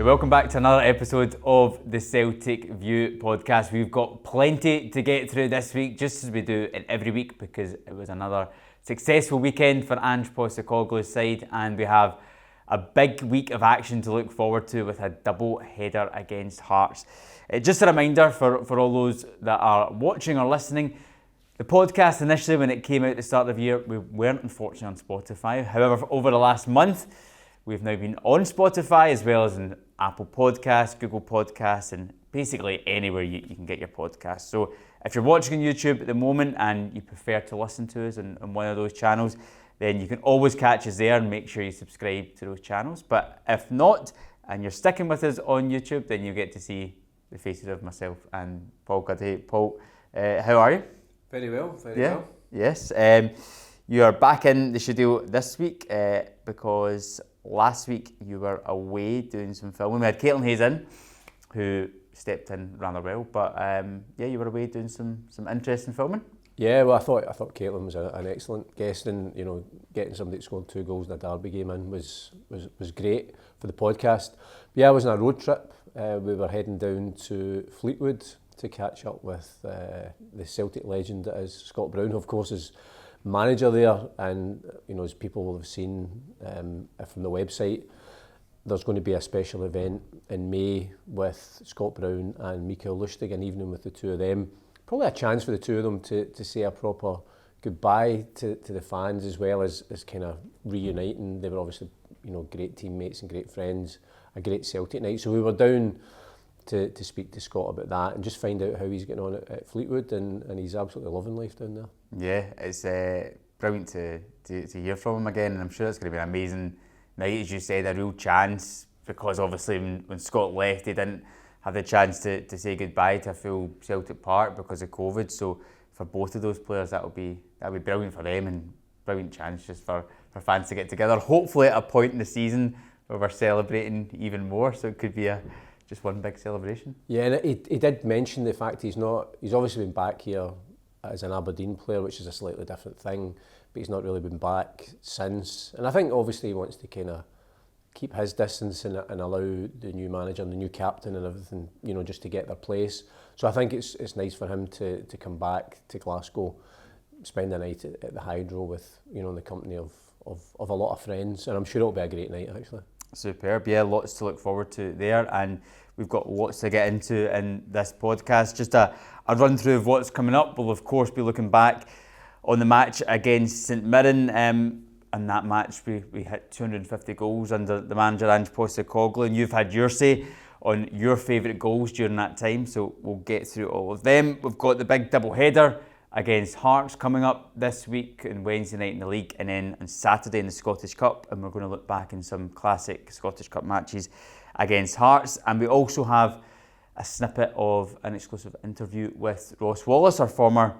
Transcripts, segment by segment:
Welcome back to another episode of the Celtic View Podcast. We've got plenty to get through this week, just as we do in every week, because it was another successful weekend for Ange Postecoglou's side, and we have a big week of action to look forward to with a double header against Hearts. Just a reminder for all those that are watching or listening, the podcast initially when it came out at the start of the year, we weren't unfortunately on Spotify. However, over the last month, we've now been on Spotify as well as in Apple Podcasts, Google Podcasts, and basically anywhere you can get your podcasts. So if you're watching on YouTube at the moment and you prefer to listen to us on one of those channels, then you can always catch us there and make sure you subscribe to those channels. But if not, and you're sticking with us on YouTube, then you get to see the faces of myself and Paul Cuddihy. Paul, how are you? Very well, very well. Yes. You are back in the studio this week because last week you were away doing some filming. We had Caitlin Hayes in, who stepped in rather well, but you were away doing some interesting filming. Yeah, well, I thought Caitlin was an excellent guest, and getting somebody that scored 2 goals in a derby game in was great for the podcast. But yeah, I was on a road trip. We were heading down to Fleetwood to catch up with the Celtic legend that is Scott Brown, who of course is manager there, and as people will have seen from the website, there's going to be a special event in May with Scott Brown and Mikael Lustig, an evening with the two of them. Probably a chance for the two of them to say a proper goodbye to the fans, as well as kind of reuniting. They were obviously great teammates and great friends, a great Celtic night. So we were down to speak to Scott about that and just find out how he's getting on at Fleetwood, and he's absolutely loving life down there. Yeah, it's brilliant to hear from him again, and I'm sure it's going to be an amazing night, as you said, a real chance, because obviously when Scott left, he didn't have the chance to say goodbye to a full Celtic Park because of COVID. So for both of those players, that'll be brilliant for them, and brilliant chance just for fans to get together. Hopefully at a point in the season where we're celebrating even more, so it could be just one big celebration. Yeah, and he did mention the fact he's obviously been back here as an Aberdeen player, which is a slightly different thing, but he's not really been back since. And I think obviously he wants to kind of keep his distance and allow the new manager and the new captain and everything, just to get their place. So I think it's nice for him to come back to Glasgow, spend the night at the Hydro with, in the company of a lot of friends, and I'm sure it'll be a great night actually. Superb, yeah, lots to look forward to there, and we've got lots to get into in this podcast. Just a run through of what's coming up. We'll of course be looking back on the match against St Mirren. In that match we hit 250 goals under the manager Ange Postecoglou, and you've had your say on your favourite goals during that time, so we'll get through all of them. We've got the big double header against Hearts coming up this week and Wednesday night in the league, and then on Saturday in the Scottish Cup, and we're going to look back in some classic Scottish Cup matches against Hearts. And we also have a snippet of an exclusive interview with Ross Wallace, our former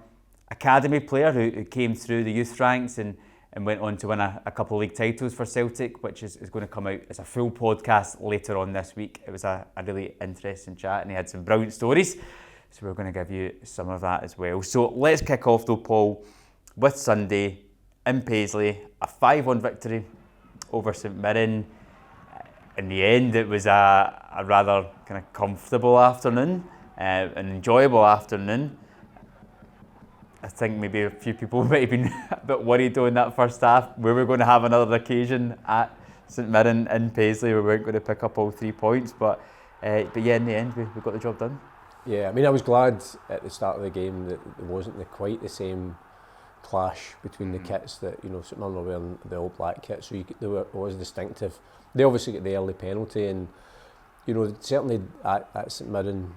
academy player who came through the youth ranks and went on to win a couple of league titles for Celtic, which is going to come out as a full podcast later on this week. It was a really interesting chat, and he had some brilliant stories. So we're going to give you some of that as well. So let's kick off though, Paul, with Sunday in Paisley, a 5-1 victory over St Mirren. In the end, it was a rather kind of comfortable afternoon, an enjoyable afternoon. I think maybe a few people might have been a bit worried during that first half. We were going to have another occasion at St Mirren in Paisley. We weren't going to pick up all 3 points, but yeah, in the end, we got the job done. Yeah, I mean, I was glad at the start of the game that there wasn't quite the same clash between the kits that, St Mirren were wearing the all black kit, so it was distinctive. They obviously get the early penalty, and, certainly at St Mirren,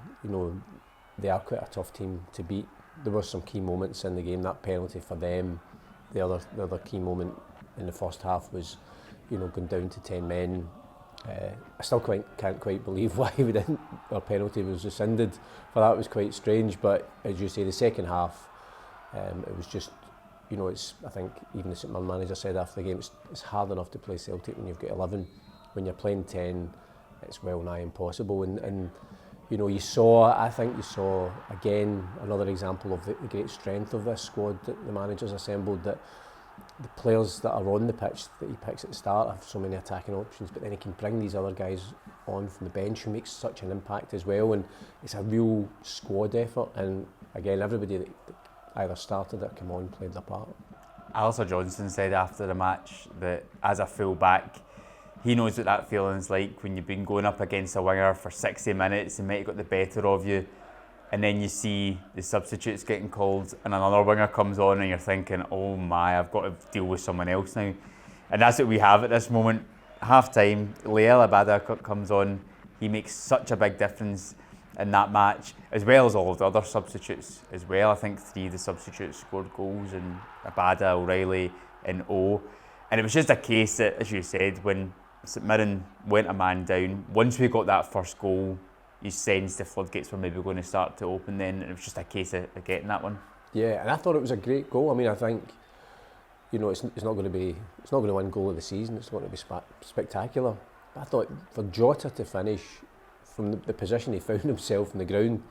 they are quite a tough team to beat. There were some key moments in the game. That penalty for them, the other key moment in the first half was, going down to 10 men. I still can't quite believe why our penalty was rescinded for that. It was quite strange, but as you say, the second half, it was just, I think even the St Mirren manager said after the game, it's hard enough to play Celtic when you've got 11. When you're playing 10, it's well nigh impossible. And you saw again another example of the great strength of this squad that the manager's assembled, that the players that are on the pitch that he picks at the start have so many attacking options, but then he can bring these other guys on from the bench who makes such an impact as well, and it's a real squad effort, and again everybody that either started or came on played their part. Alistair Johnston said after the match that as a full back he knows what that feeling's like when you've been going up against a winger for 60 minutes and might have got the better of you, and then you see the substitutes getting called and another winger comes on and you're thinking, oh my, I've got to deal with someone else now. And that's what we have at this moment. Half time, Liel Abada comes on. He makes such a big difference in that match, as well as all of the other substitutes as well. I think 3 of the substitutes scored goals, and Abada, O'Reilly and O. And it was just a case that, as you said, when St Mirren went a man down, once we got that first goal, you sensed the floodgates were maybe going to start to open then, and it was just a case of getting that one. Yeah, and I thought it was a great goal. I mean, I think, you know, it's not going to win goal of the season. It's not going to be spectacular. But I thought for Jota to finish from the position he found himself in the ground,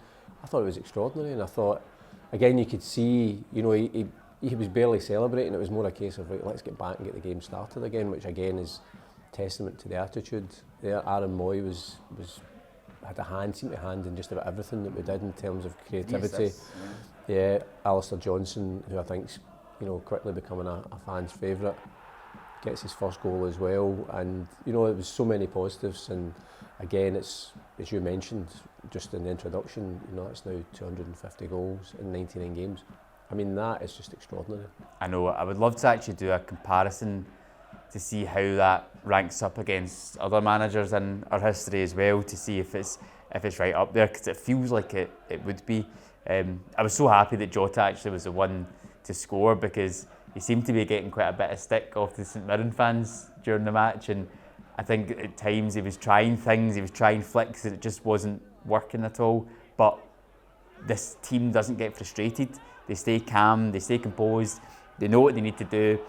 I thought it was extraordinary. And I thought, again, you could see, you know, he was barely celebrating. It was more a case of, right, let's get back and get the game started again, which again is testament to the attitude there. Aaron Moy seemed to hand in just about everything that we did in terms of creativity. Yeah, Alistair Johnston, who I think's, you know, quickly becoming a fan's favourite, gets his first goal as well, and you know, it was so many positives. And again, it's, as you mentioned just in the introduction, you know, it's now 250 goals in 99 games. I mean, that is just extraordinary. I know. I would love to actually do a comparison to see how that ranks up against other managers in our history as well, to see if it's right up there, because it feels like it would be. I was so happy that Jota actually was the one to score, because he seemed to be getting quite a bit of stick off the St Mirren fans during the match, and I think at times he was trying things, he was trying flicks, and it just wasn't working at all. But this team doesn't get frustrated. They stay calm, they stay composed, they know what they need to do,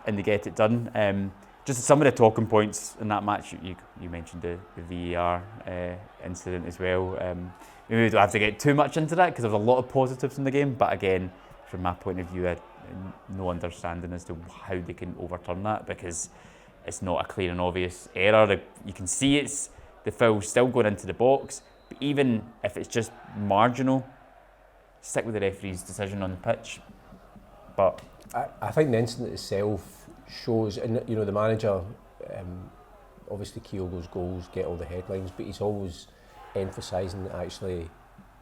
and they get it done. Just some of the talking points in that match, you mentioned the VAR incident as well. Maybe we don't have to get too much into that, because there's a lot of positives in the game, but again, from my point of view, I no understanding as to how they can overturn that, because it's not a clear and obvious error. You can see it's the foul still going into the box, but even if it's just marginal, stick with the referee's decision on the pitch. But I think the incident itself shows, and you know, the manager, obviously Kyogo's goals get all the headlines, but he's always emphasising actually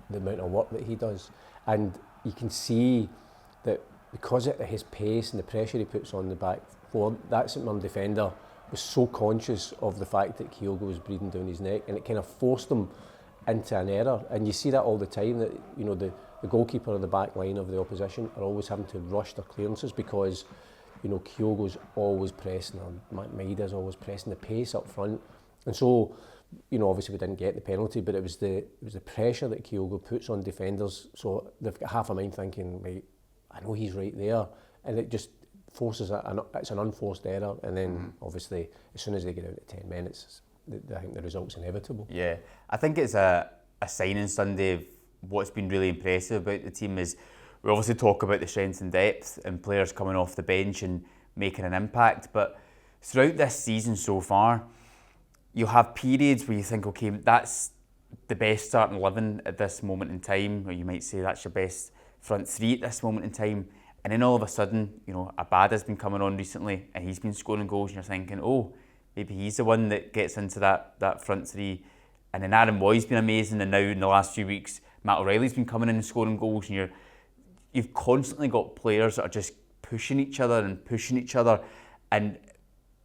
the amount of work that he does, and you can see that because of his pace and the pressure he puts on the back four, that St Mirren defender was so conscious of the fact that Kyogo was breathing down his neck, and it kind of forced him into an error. And you see that all the time, that you know, the goalkeeper or the back line of the opposition are always having to rush their clearances, because you know, Kyogo's always pressing, or Maida's always pressing the pace up front. And so, you know, obviously we didn't get the penalty, but it was the pressure that Kyogo puts on defenders, so they've got half a mind thinking, right, I know he's right there, and it just forces it's an unforced error. And then obviously as soon as they get out at 10 minutes, I think the result's inevitable. Yeah, I think it's a signing Sunday of what's been really impressive about the team is we obviously talk about the strength and depth and players coming off the bench and making an impact, but throughout this season so far, you'll have periods where you think, okay, that's the best starting 11 at this moment in time, or you might say that's your best front three at this moment in time, and then all of a sudden, you know, Abada's been coming on recently and he's been scoring goals, and you're thinking, oh, maybe he's the one that gets into that front three. And then Aaron Moy's been amazing, and now in the last few weeks, Matt O'Reilly's been coming in and scoring goals, and you've constantly got players that are just pushing each other, and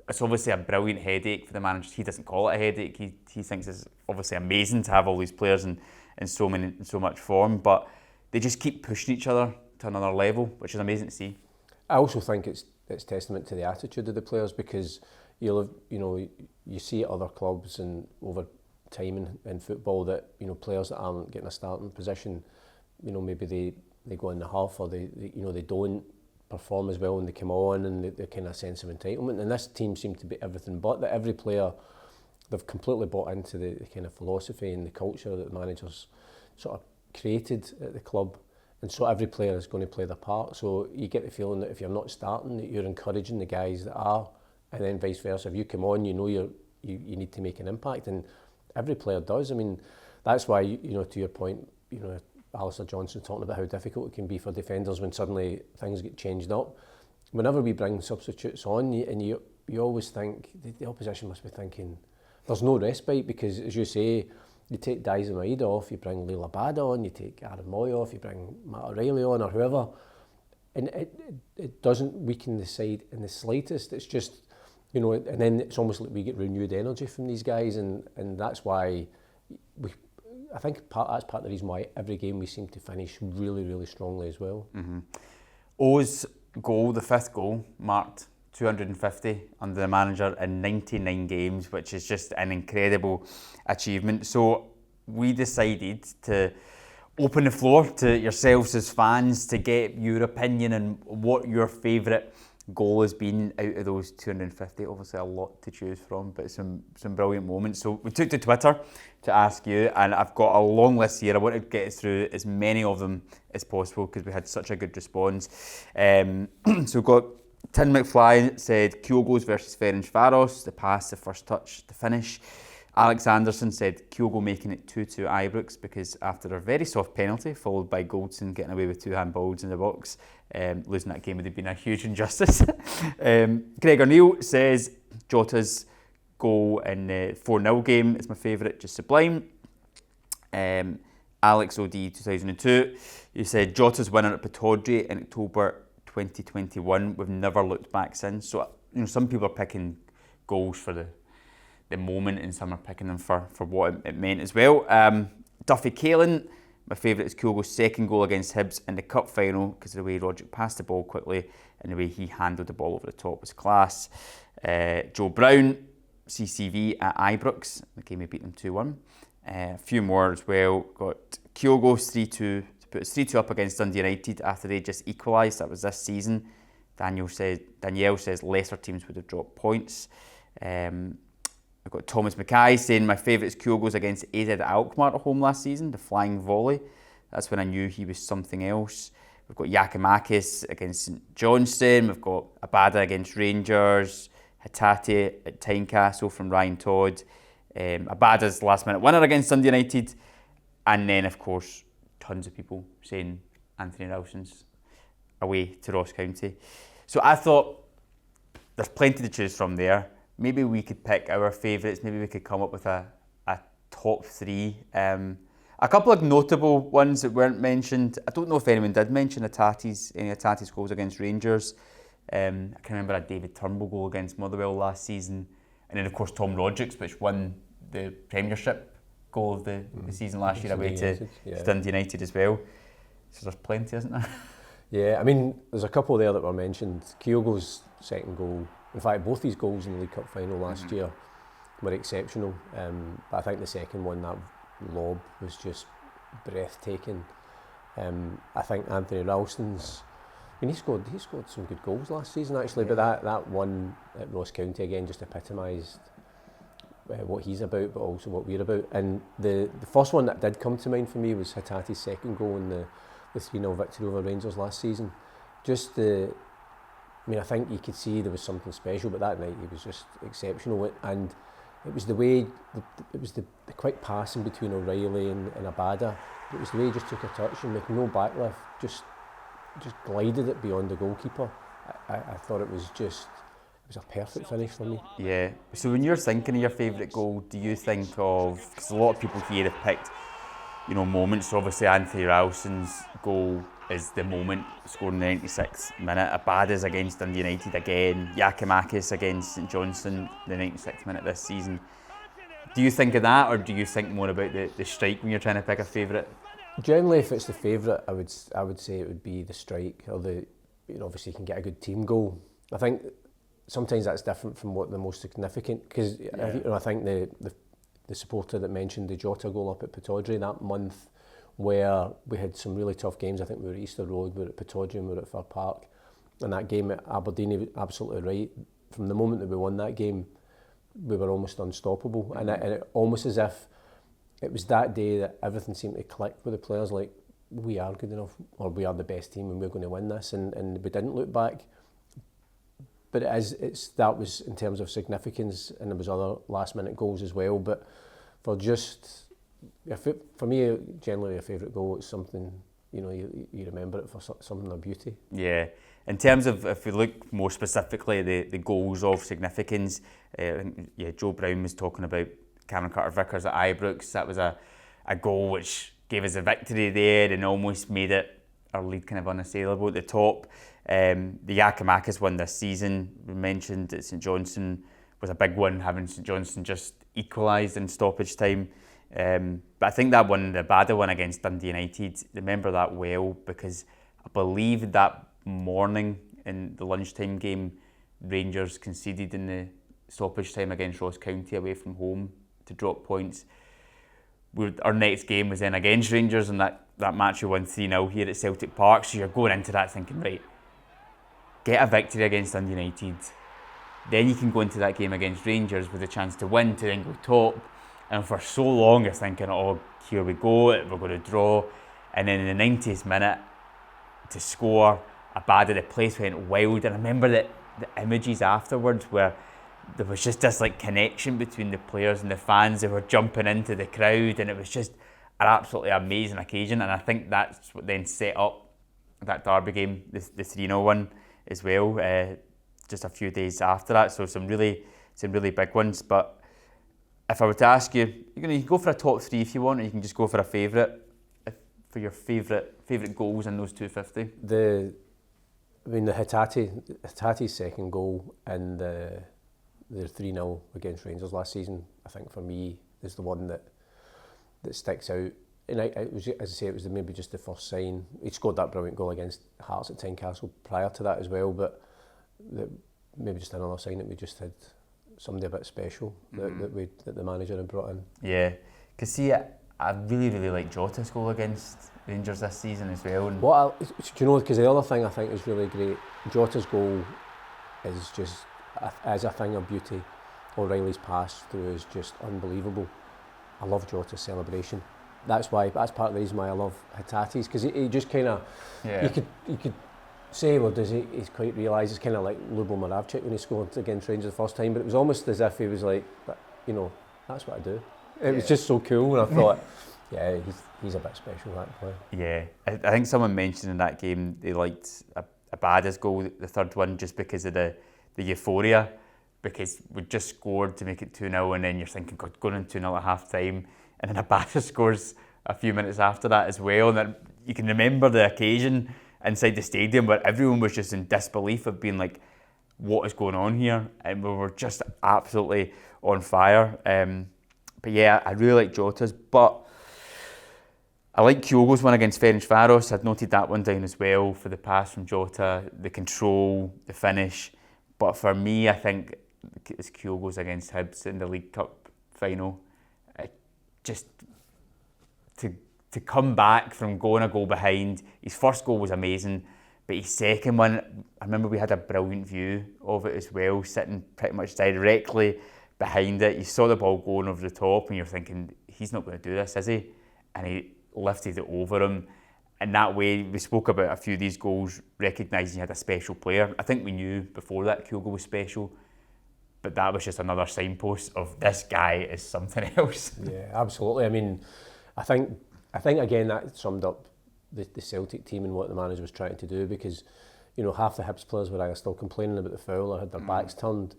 it's obviously a brilliant headache for the manager. He doesn't call it a headache. He thinks it's obviously amazing to have all these players in so much form, but they just keep pushing each other to another level, which is amazing to see. I also think it's testament to the attitude of the players, because you see at other clubs and over time in football that, you know, players that aren't getting a starting position, you know, maybe they go in the half, or they don't perform as well when they come on, and the kind of sense of entitlement. And this team seemed to be everything but that. Every player, they've completely bought into the kind of philosophy and the culture that the managers sort of created at the club, And so every player is going to play their part. So you get the feeling that if you're not starting, that you're encouraging the guys that are, and then vice versa. If you come on, you know you need to make an impact, and every player does. I mean, that's why, to your point, Alistair Johnson talking about how difficult it can be for defenders when suddenly things get changed up. Whenever we bring substitutes on, you always think, the opposition must be thinking, there's no respite, because as you say, you take Daizen Maeda off, you bring Leila Bada on, you take Aaron Moy off, you bring Matt O'Reilly on, or whoever, and it doesn't weaken the side in the slightest. It's just, and then it's almost like we get renewed energy from these guys, and that's why I think that's part of the reason why every game we seem to finish really, really strongly as well. Mm-hmm. O's goal, the 5th goal, marked 250 under the manager in 99 games, which is just an incredible achievement. So we decided to open the floor to yourselves as fans to get your opinion on what your favourite goal has been out of those 250. Obviously a lot to choose from, but some brilliant moments. So we took to Twitter to ask you, and I've got a long list here. I want to get through as many of them as possible because we had such a good response. So we've got Tim McFly said Kyogo's versus Ferencváros, the pass, the first touch, the finish. Alex Anderson said Kyogo making it 2-2 Ibrox because after a very soft penalty followed by Goldson getting away with 2 handballs in the box, losing that game would have been a huge injustice. Gregor Neal says Jota's goal in the 4-0 game is my favourite, just sublime. Alex OD 2002, you said Jota's winner at Pittodrie in October 2021. We've never looked back since. So some people are picking goals for the moment, and some are picking them for what it meant as well. Duffy Kalin, my favourite is Kyogo's 2nd goal against Hibs in the cup final because of the way Roderick passed the ball quickly and the way he handled the ball over the top was class. Joe Brown, CCV at Ibrox, the game we beat them 2-1. A few more as well. Got Kyogo's 3-2 to put us 3-2 up against Dundee United after they just equalised. That was this season. Danielle says lesser teams would have dropped points. I've got Thomas Mackay saying my favourite is Kyogo's against AZ at Alkmaar at home last season, the flying volley. That's when I knew he was something else. We've got Yakimakis against St Johnstone. We've got Abada against Rangers. Hatate at Tynecastle from Ryan Todd. Abada's last minute winner against Dundee United. And then, of course, tons of people saying Anthony Ralston's away to Ross County. So I thought there's plenty to choose from there. Maybe we could pick our favourites. Maybe we could come up with a top 3. A couple of notable ones that weren't mentioned. I don't know if anyone did mention any Atate's goals against Rangers. I can remember a David Turnbull goal against Motherwell last season. And then, of course, Tom Roderick's, which won the Premiership goal of the season last year away to Dundee United as well. So there's plenty, isn't there? Yeah, I mean, there's a couple there that were mentioned. Kyogo's 2nd goal. In fact, both these goals in the League Cup final last year were exceptional. But I think the second one, that lob, was just breathtaking. I think Anthony Ralston's, he scored some good goals last season actually, but that one at Ross County again just epitomised what he's about, but also what we're about. And the first one that did come to mind for me was Hatate's 2nd goal in the 3-0 victory over Rangers last season. I think you could see there was something special, but that night he was just exceptional. And it was the way, it was the quick passing between O'Reilly and Abada. It was the way he just took a touch and with no backlift, just glided it beyond the goalkeeper. I thought it was a perfect finish for me. Yeah. So when you're thinking of your favourite goal, do you think of, because a lot of people here have picked, moments. So obviously Anthony Ralston's goal is the moment, scoring the 96th minute. Abada's against Dundee United again. Yakimakis against St Johnstone, the 96th minute this season. Do you think of that, or do you think more about the strike when you're trying to pick a favourite? Generally, if it's the favourite, I would say it would be the strike, or obviously you can get a good team goal. I think sometimes that's different from what the most significant, because I think the supporter that mentioned the Jota goal up at Pittodrie that month, where we had some really tough games. I think we were at Easter Road, we were at Pittodrie and we were at Fir Park. And that game at Aberdeen, he was absolutely right. From the moment that we won that game, we were almost unstoppable. Mm-hmm. And it almost as if it was that day that everything seemed to click with the players. Like, we are good enough, or we are the best team and we're going to win this, and we didn't look back. But that was in terms of significance, and there was other last minute goals as well. But for me, generally a favourite goal is something, you remember it for something of beauty. Yeah. In terms of, if we look more specifically, the goals of significance, Joe Brown was talking about Cameron Carter-Vickers at Ibrox. That was a goal which gave us a victory there and almost made it our lead kind of unassailable at the top. The Giakoumakis one this season, we mentioned that St Johnstone was a big one, having St Johnstone just equalised in stoppage time. But I think that one, the Bada one against Dundee United, remember that well, because I believe that morning in the lunchtime game, Rangers conceded in the stoppage time against Ross County away from home to drop points. Our next game was then against Rangers, and that match we won 3-0 here at Celtic Park. So you're going into that thinking, right, get a victory against Dundee United, then you can go into that game against Rangers with a chance to win, to then go top. And for so long you're thinking, oh, here we go, we're going to draw. And then in the 90th minute, to score a Bada, the place went wild. And I remember the images afterwards where there was just this like connection between the players and the fans. They were jumping into the crowd, and it was just an absolutely amazing occasion. And I think that's what then set up that derby game, the 3-0 one as well, just a few days after that. So some really big ones. But if I were to ask you, you can go for a top three if you want, or you can just go for a favourite, for your favourite goals in those 250. The Hitati's second goal and the 3-0 against Rangers last season, I think for me is the one that sticks out. And it was, as I say, it was maybe just the first sign. He scored that brilliant goal against Hearts at Tynecastle prior to that as well, but maybe just another sign that we just had somebody a bit special that the manager had brought in. Yeah, because see, I really like Jota's goal against Rangers this season as well. And do you know? Because the other thing I think is really great, Jota's goal is just as a thing of beauty. O'Reilly's pass through is just unbelievable. I love Jota's celebration. That's part of the reason why I love Hitati's, because he just kind of, you could say, well, does he's quite realise it's kind of like Lubo Moravcik when he scored against Rangers the first time, but it was almost as if he was like, that's what I do. It was just so cool, and I thought, yeah, he's a bit special, that player. Yeah, I think someone mentioned in that game they liked Abada's goal, the third one, just because of the euphoria, because we just scored to make it 2-0, and then you're thinking, God, going in 2-0 at half time, and then Abada scores a few minutes after that as well, and then you can remember the occasion inside the stadium where everyone was just in disbelief of being like, what is going on here? And we were just absolutely on fire. But yeah, I really like Jota's, but I like Kyogo's one against Ferencváros. I'd noted that one down as well for the pass from Jota, the control, the finish. But for me, I think it's Kyogo's against Hibs in the League Cup final. Just to come back from going a goal behind. His first goal was amazing, but his second one, I remember we had a brilliant view of it as well, sitting pretty much directly behind it. You saw the ball going over the top and you're thinking, he's not going to do this, is he? And he lifted it over him. And that way, we spoke about a few of these goals, recognising he had a special player. I think we knew before that Kyogo was special, but that was just another signpost of this guy is something else. Yeah, absolutely. I mean, I think again that summed up the Celtic team and what the manager was trying to do, because half the Hibs players were either still complaining about the foul or had their backs turned.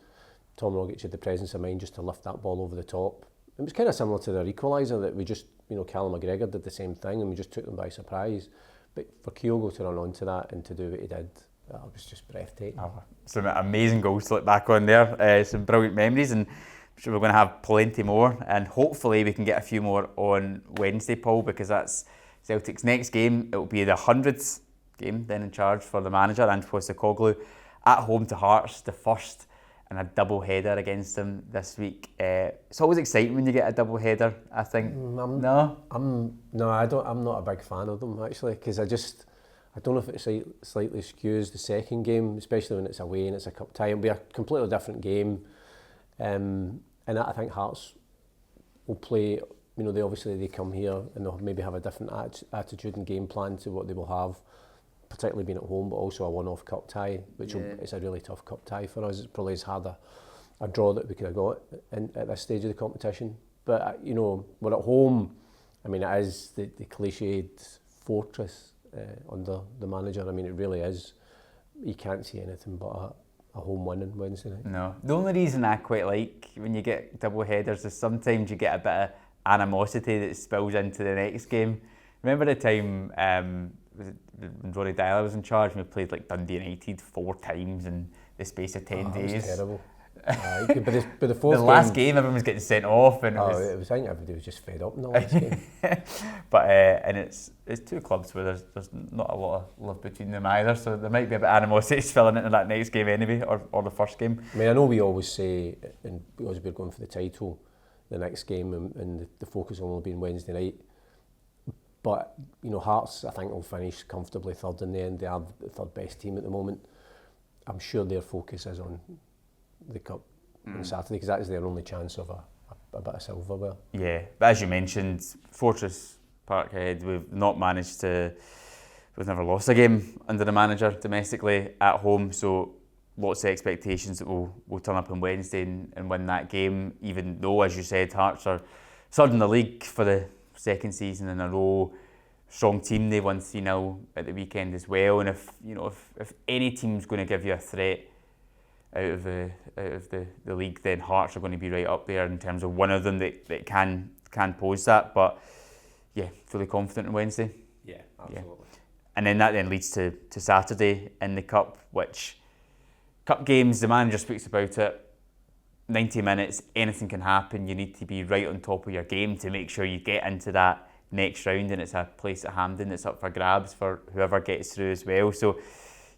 Tom Rogic had the presence of mind just to lift that ball over the top. It was kind of similar to their equaliser that we just, Callum McGregor did the same thing and we just took them by surprise. But for Kyogo to run onto that and to do what he did, it was just breathtaking. Some amazing goals to look back on there, some brilliant memories, and I'm sure we're going to have plenty more, and hopefully we can get a few more on Wednesday, Paul, because that's Celtic's next game. It will be the 100th game then in charge for the manager, Ange Postecoglou, at home to Hearts, the first in a double header against them this week. It's always exciting when you get a double header, I think. I'm not a big fan of them actually, because I don't know if it's slightly skews the second game, especially when it's away and it's a cup tie. It'll be a completely different game. And I think Hearts will play you know, they come here and they'll maybe have a different attitude and game plan to what they will have, particularly being at home, but also a one-off cup tie, which is a really tough cup tie for us. It probably has had a draw that we could have got at this stage of the competition. But, you know, we're at home. I mean, it is the cliched fortress under the manager. I mean, it really is. You can't see anything but a home win on Wednesday night. No. The only reason I quite like when you get double headers is sometimes you get a bit of animosity that spills into the next game. Remember the time when Rory Dyler was in charge and we played like Dundee United 4 times in the space of 10 days? It was terrible. But the fourth the last game everyone was getting sent off, and I think everybody was just fed up in the last game. But and it's two clubs where there's not a lot of love between them either, so there might be a bit of animosity spilling into that next game anyway, or the first game. I mean, I know we always say, and because we're going for the title, the next game, and the focus will only be on Wednesday night. But you know, Hearts I think will finish comfortably third in the end. They are the third best team at the moment. I'm sure their focus is on the cup on Saturday, because that is their only chance of a bit of silverware. Yeah, but as you mentioned, Fortress Parkhead, we've never lost a game under the manager domestically at home, so lots of expectations that we'll turn up on Wednesday and win that game, even though, as you said, Hearts are third in the league for the second season in a row. Strong team, they won 3-0 at the weekend as well, and if any team's going to give you a threat out of the league, then Hearts are going to be right up there in terms of one of them that can pose that. But yeah, fully confident on Wednesday. Yeah, absolutely. Yeah. And then that leads to Saturday in the cup, which cup games, the manager speaks about it, 90 minutes, anything can happen. You need to be right on top of your game to make sure you get into that next round, and it's a place at Hampden that's up for grabs for whoever gets through as well. So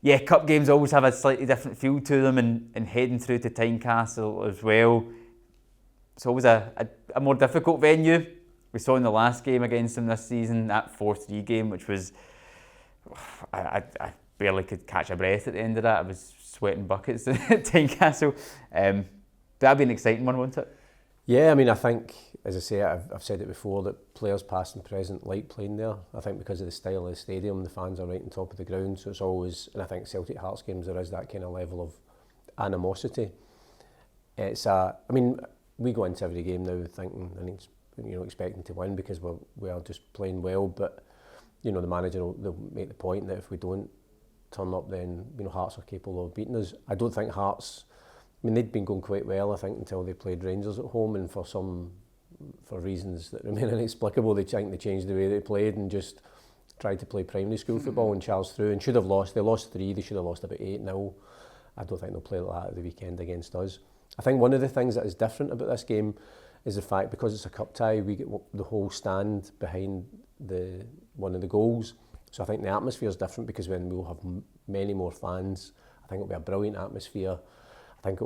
yeah, cup games always have a slightly different feel to them, and heading through to Tynecastle as well. It's always a more difficult venue. We saw in the last game against them this season, that 4-3 game, which was, I barely could catch a breath at the end of that. I was sweating buckets at Tynecastle. That'd be an exciting one, wouldn't it? Yeah, I mean, I think, as I say, I've said it before, that players past and present like playing there. I think because of the style of the stadium, the fans are right on top of the ground, so it's always, and I think Celtic Hearts games, there is that kind of level of animosity. It's I mean, we go into every game now thinking, and expecting to win because we are just playing well, but you know, the manager they'll make the point that if we don't turn up, then Hearts are capable of beating us. I don't think Hearts, I mean, they'd been going quite well, I think, until they played Rangers at home, and for reasons that remain inexplicable, they changed the way they played and just tried to play primary school football and charged through, and should have lost. They lost 3, they should have lost about 8-0. I don't think they'll play like that at the weekend against us. I think one of the things that is different about this game is the fact, because it's a cup tie, we get the whole stand behind one of the goals. So I think the atmosphere is different, because when we'll have many more fans, I think it'll be a brilliant atmosphere. I think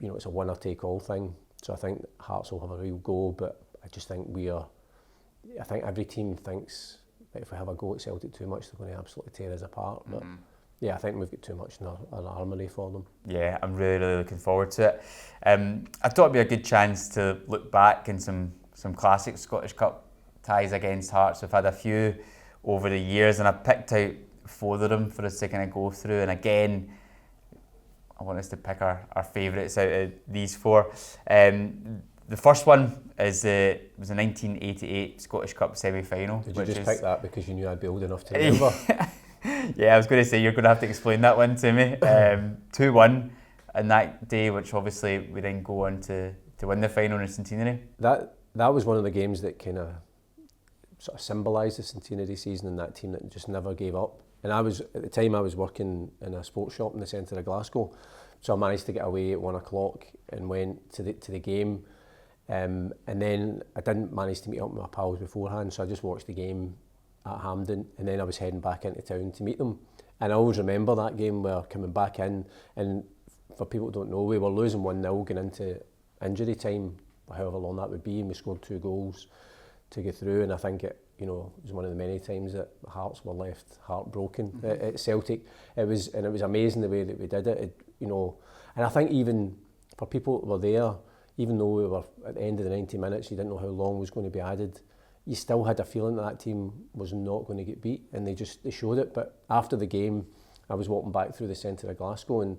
it's a winner take all thing. So I think Hearts will have a real go, but I just think I think every team thinks that if we have a go at Celtic too much, they're going to absolutely tear us apart. But yeah, I think we've got too much in our armoury for them. Yeah, I'm really, really looking forward to it. I thought it'd be a good chance to look back in some classic Scottish Cup ties against Hearts. We've had a few over the years, and I picked out 4 of them for us to kind of go through. And again, I want us to pick our favourites out of these 4. The first one was a 1988 Scottish Cup semi-final. Did you just pick that because you knew I'd be old enough to remember? Yeah, I was going to say, you're going to have to explain that one to me. 2-1 in that day, which obviously we then go on to win the final in the Centenary. That was one of the games that kind of sort of symbolised the Centenary season, and that team that just never gave up. And at the time I was working in a sports shop in the centre of Glasgow, so I managed to get away at 1 o'clock and went to the game. And then I didn't manage to meet up with my pals beforehand, so I just watched the game at Hampden, and then I was heading back into town to meet them. And I always remember that game where coming back in, and for people who don't know, we were losing 1-0 going into injury time, however long that would be, and we scored 2 goals to get through. And I think it was one of the many times that Hearts were left heartbroken at Celtic. It was amazing the way that we did it. And I think even for people that were there, even though we were at the end of the 90 minutes, you didn't know how long was going to be added, you still had a feeling that team was not going to get beat, and they showed it. But after the game, I was walking back through the centre of Glasgow, and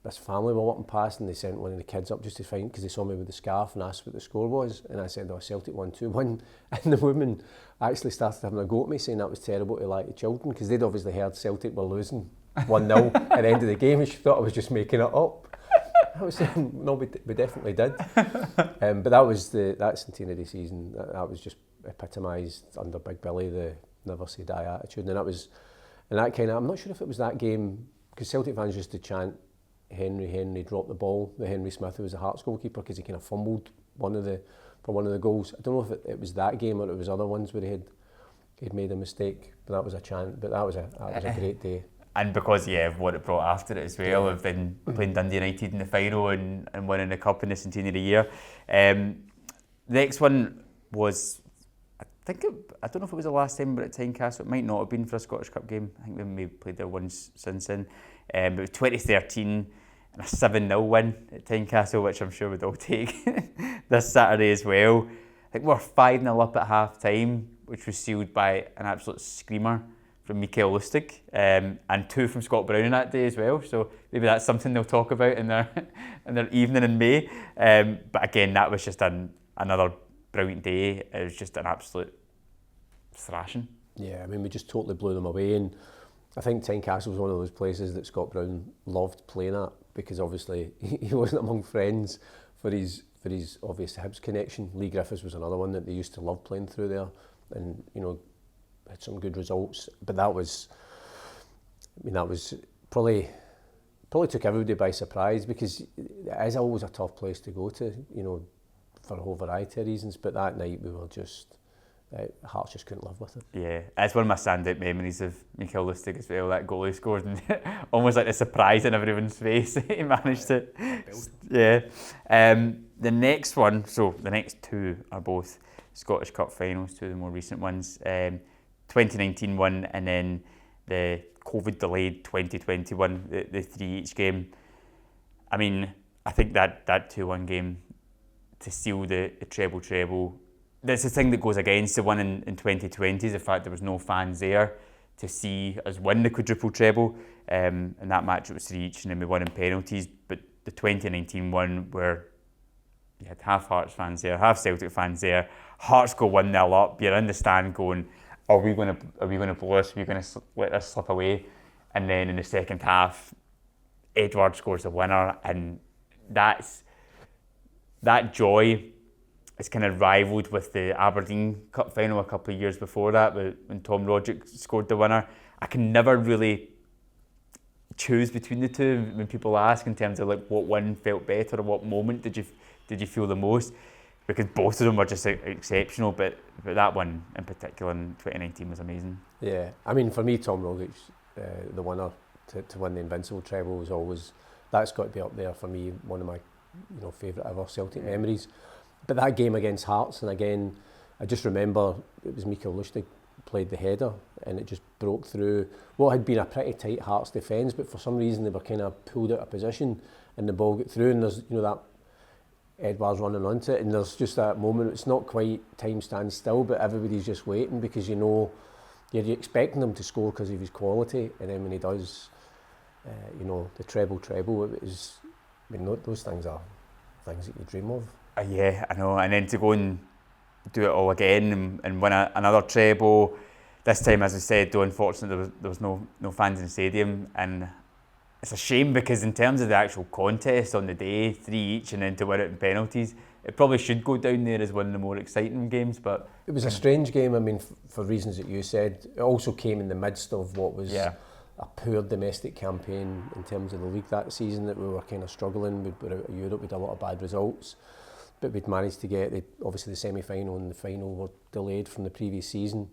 this family were walking past, and they sent one of the kids up just to find, because they saw me with the scarf and asked what the score was, and I said, Celtic won 2-1, and the woman actually started having a go at me, saying that was terrible to lie to children, because they'd obviously heard Celtic were losing 1-0 at the end of the game, and she thought I was just making it up. I was saying, no, we definitely did. But that was that centenary season. That was just epitomised under Big Billy, the never say die attitude. And that kind of, I'm not sure if it was that game, because Celtic fans used to chant, Henry dropped the ball, the Henry Smith who was the Hearts goalkeeper, because he kind of fumbled for one of the goals. I don't know if it was that game or it was other ones where he'd made a mistake, but that was a chant. But that was a great day. And because, of what it brought after it as well, of then playing Dundee United in the final and winning the cup in the centenary year. The next one was, I don't know if it was the last time, but at Tynecastle, it might not have been for a Scottish Cup game. I think we maybe played there once since then. But it was 2013 and a 7-0 win at Tynecastle, which I'm sure we'd all take this Saturday as well. I think we were 5-0 up at half time, which was sealed by an absolute screamer from Mikael Lustig, and 2 from Scott Brown that day as well. So maybe that's something they'll talk about in their evening in May. But again, that was just another brilliant day. It was just an absolute thrashing. Yeah, I mean, we just totally blew them away, and I think Tynecastle was one of those places that Scott Brown loved playing at, because obviously he wasn't among friends for his obvious Hibs connection. Lee Griffiths was another one that they used to love playing through there, and had some good results. But that was probably took everybody by surprise, because it is always a tough place to go to, for a whole variety of reasons. But that night we were just, Hearts just couldn't live with it. Yeah, it's one of my standout memories of Mikael Lustig as well, that goal he scored, and almost like a surprise in everyone's face. He managed to. Yeah. The next one, so the next 2 are both Scottish Cup finals, 2 of the more recent ones. 2019 one, and then the COVID delayed 2021, the 3 each game. I mean, I think that 2-1 game to seal the treble. That's the thing that goes against the one in 2020, is the fact there was no fans there to see us win the quadruple treble. In that match it was 3 each, and then we won in penalties. But the 2019 one, where you had half Hearts fans there, half Celtic fans there, Hearts go 1-0 up, you're in the stand going, Are we going to blow us? Are we going to let us slip away? And then in the second half, Edward scores the winner, and that joy is kind of rivalled with the Aberdeen Cup final a couple of years before that, when Tom Roderick scored the winner. I can never really choose between the two when people ask, in terms of like what one felt better, or what moment did you feel the most, because both of them were just exceptional, but that one in particular in 2019 was amazing. Yeah, I mean, for me, Tom Rogic, the winner to win the Invincible treble, was always, that's got to be up there for me, one of my favourite ever Celtic memories. But that game against Hearts, and again, I just remember it was Mikael Lustig played the header, and it just broke through what had been a pretty tight Hearts defence, but for some reason they were kind of pulled out of position, and the ball got through, and there's that Edwards running onto it, and there's just that moment, it's not quite time stands still, but everybody's just waiting, because you're expecting him to score because of his quality, and then when he does, the treble, it was, those things are things that you dream of. Yeah, I know, and then to go and do it all again and win another treble, this time, as I said, though, unfortunately there was no fans in the stadium, and it's a shame, because in terms of the actual contest on the day, 3 each, and then to win it in penalties, it probably should go down there as one of the more exciting games. But it was a strange game. I mean, for reasons that you said, it also came in the midst of what was a poor domestic campaign in terms of the league that season, that we were kind of struggling. We'd been out of Europe, we'd had a lot of bad results, but we'd managed to get obviously the semi-final and the final were delayed from the previous season.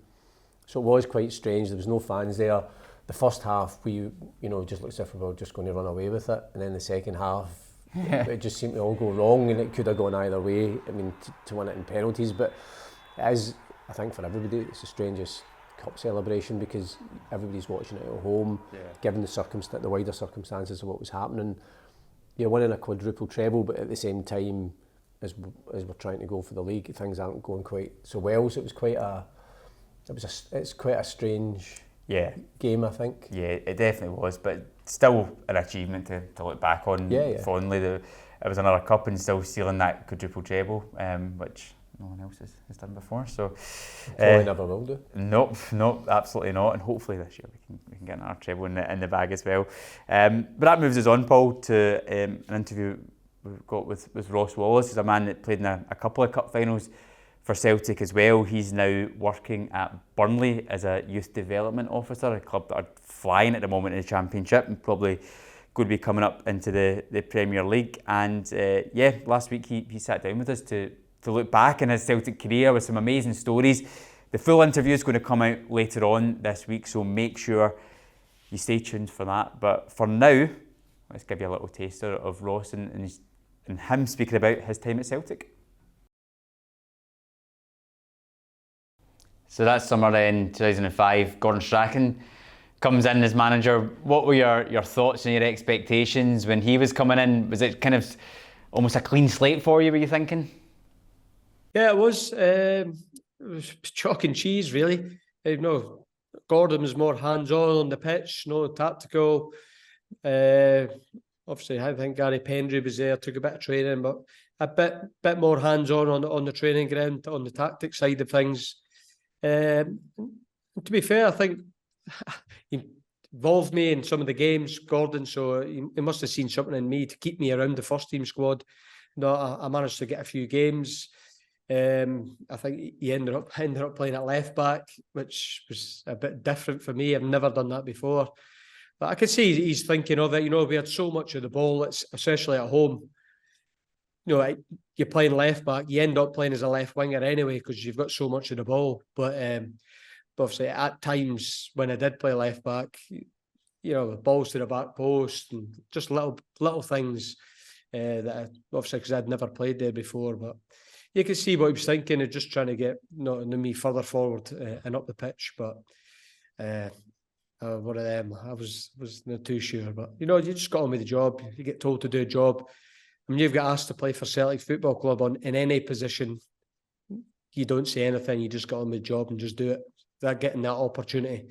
So it was quite strange. There was no fans there. The first half, we just looked as if we were just going to run away with it, and then the second half, it just seemed to all go wrong, and it could have gone either way. I mean, to win it in penalties, but it is, I think, for everybody, it's the strangest cup celebration, because everybody's watching it at home, given the wider circumstances of what was happening. you're winning a quadruple treble, but at the same time, as we're trying to go for the league, things aren't going quite so well. So it's quite a strange game, I think. Yeah, it definitely was, but still an achievement to look back on fondly. It was another cup and still sealing that quadruple treble, which no one else has done before. So probably never will do. Nope, absolutely not. And hopefully this year we can get another treble in the bag as well. But that moves us on, Paul, to an interview we've got with Ross Wallace. He's a man that played in a couple of cup finals for Celtic as well. He's now working at Burnley as a youth development officer, a club that are flying at the moment in the Championship and probably going to be coming up into the Premier League. And last week he sat down with us to look back in his Celtic career with some amazing stories. The full interview is going to come out later on this week, so make sure you stay tuned for that. But for now, let's give you a little taster of Ross and him speaking about his time at Celtic. So that's summer in 2005. Gordon Strachan comes in as manager. What were your thoughts and your expectations when he was coming in? Was it kind of almost a clean slate for you, were you thinking? Yeah, it was. It was chalk and cheese, really. Gordon was more hands-on the pitch, tactical. Obviously, I think Gary Pendry was there, took a bit of training, but a bit more hands-on on the training ground, on the tactic side of things. To be fair, I think he involved me in some of the games, Gordon, so he must have seen something in me to keep me around the first team squad. I managed to get a few games. I think he ended up playing at left back, which was a bit different for me. I've never done that before. But I could see he's thinking of it. We had so much of the ball, especially at home. You're playing left back, you end up playing as a left winger anyway because you've got so much of the ball. But obviously, at times when I did play left back, balls to the back post and just little things that obviously because I'd never played there before. But you could see what he was thinking of just trying to get me further forward and up the pitch. But one of them, I was not too sure. But you just got on with the job. You get told to do a job. I mean, you've got asked to play for Celtic Football Club in any position. You don't say anything. You just got on with the job and just do it. That getting that opportunity.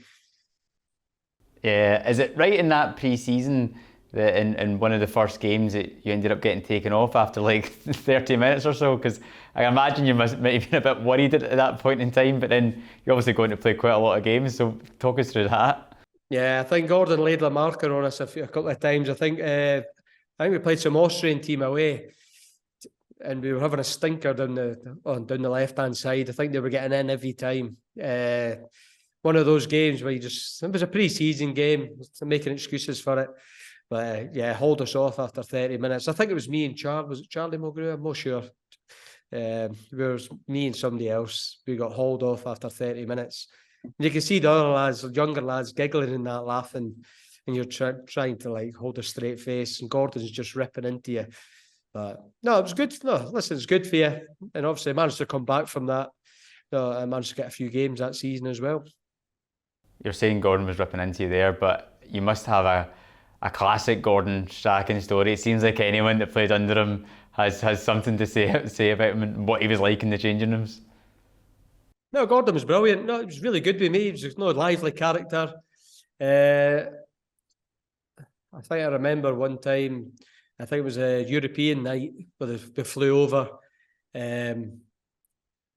Yeah, is it right in that pre-season that in one of the first games that you ended up getting taken off after like 30 minutes or so? Because I imagine you might have been a bit worried at that point in time, but then you're obviously going to play quite a lot of games. So talk us through that. Yeah, I think Gordon laid the marker on us a couple of times. I think we played some Austrian team away, and we were having a stinker down the left hand side. I think they were getting in every time. One of those games where it was a pre-season game, making excuses for it. But hold us off after 30 minutes. I think it was me and Charlie. Was it Charlie Mulgrew? I'm not sure. It was me and somebody else. We got hauled off after 30 minutes. And you can see the other lads, younger lads, giggling and that, laughing. And you're trying to hold a straight face, and Gordon's just ripping into you. But no, it was good. No, listen, it's good for you. And obviously I managed to come back from that. I managed to get a few games that season as well. You're saying Gordon was ripping into you there, but you must have a classic Gordon Strachan story. It seems like anyone that played under him has something to say about him and what he was like in the changing rooms. No, Gordon was brilliant. No, he was really good with me. He was a lively character. I think I remember one time, I think it was a European night where they flew over.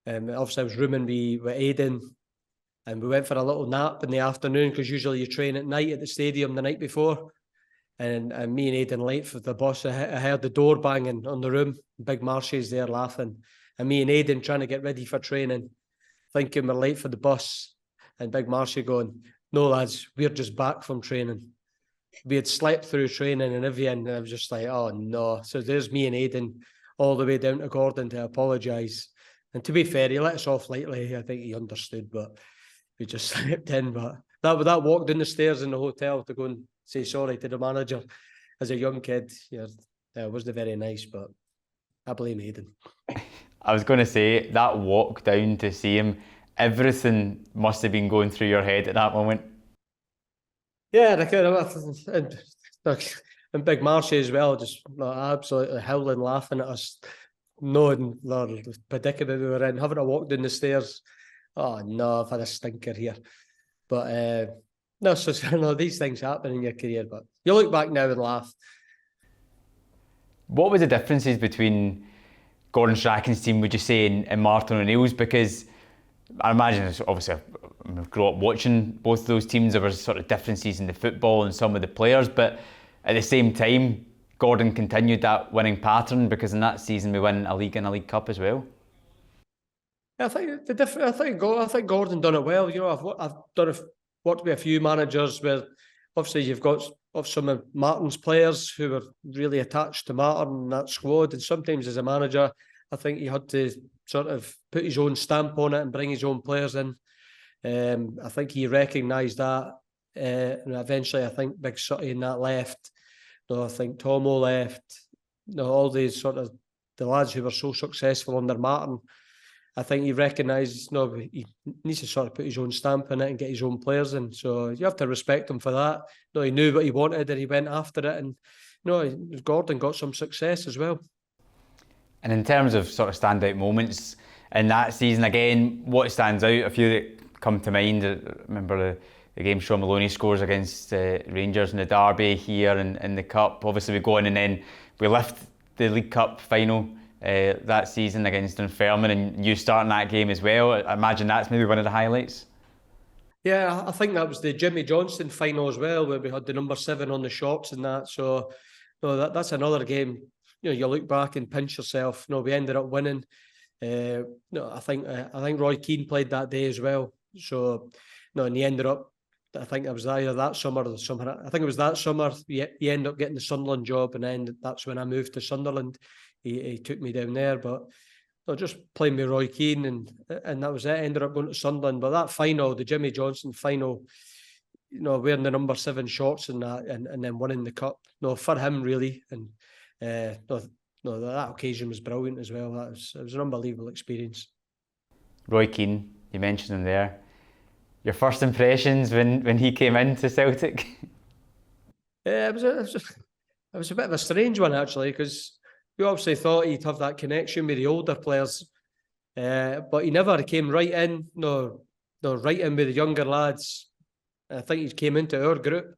Obviously I was rooming with Aidan, and we went for a little nap in the afternoon because usually you train at night at the stadium the night before. And me and Aidan late for the bus. I heard the door banging on the room. Big Marshy's there laughing. And me and Aidan trying to get ready for training, thinking we're late for the bus. And Big Marshy going, "No lads, we're just back from training." We had slept through training and everything. And I was just like, oh no. So there's me and Aidan all the way down to Gordon to apologise. And to be fair, he let us off lightly. I think he understood, but we just slipped in. But that walk down the stairs in the hotel to go and say sorry to the manager as a young kid, it wasn't very nice, but I blame Aidan. I was going to say, that walk down to see him, everything must have been going through your head at that moment. Yeah, and Big Marcy as well, just absolutely howling, laughing at us, knowing the predicament we were in, having to walk down the stairs. Oh no, I've had a stinker here. But no, so these things happen in your career, but you look back now and laugh. What were the differences between Gordon Strachan's team, would you say, and Martin O'Neill's? Because I imagine, obviously, I grew up watching both of those teams. There were sort of differences in the football and some of the players, but at the same time, Gordon continued that winning pattern, because in that season we win a league and a League Cup as well. I think Gordon done it well. You know, I've worked with a few managers where obviously you've got some of Martin's players who were really attached to Martin and that squad, and sometimes as a manager, I think he had to sort of put his own stamp on it and bring his own players in. I think he recognised that, and eventually I think Big Sutty and that left. I think Tomo left. All these sort of the lads who were so successful under Martin, I think he recognised he needs to sort of put his own stamp in it and get his own players in. So you have to respect him for that. He knew what he wanted and he went after it. And Gordon got some success as well. And in terms of sort of standout moments in that season, again, what stands out? A few that come to mind. I remember the game Sean Maloney scores against Rangers in the derby here and in the Cup. Obviously we go on and then we lift the League Cup final that season against Dunfermline, and you starting that game as well. I imagine that's maybe one of the highlights. Yeah, I think that was the Jimmy Johnstone final as well, where we had the number 7 on the shorts and that. So that's another game. You look back and pinch yourself. We ended up winning. I think Roy Keane played that day as well. So and he ended up, I think it was either that summer or the summer. I think it was that summer. He ended up getting the Sunderland job, and then that's when I moved to Sunderland. He took me down there, but just playing with Roy Keane, and that was it. I ended up going to Sunderland. But that final, the Jimmy Johnstone final, wearing the number 7 shorts and that, and then winning the cup. For him really, and that occasion was brilliant as well. It was an unbelievable experience. Roy Keane, you mentioned him there. Your first impressions when he came into Celtic? Yeah, it was a bit of a strange one actually, because we obviously thought he'd have that connection with the older players, but he never came right in. Right in with the younger lads. I think he came into our group.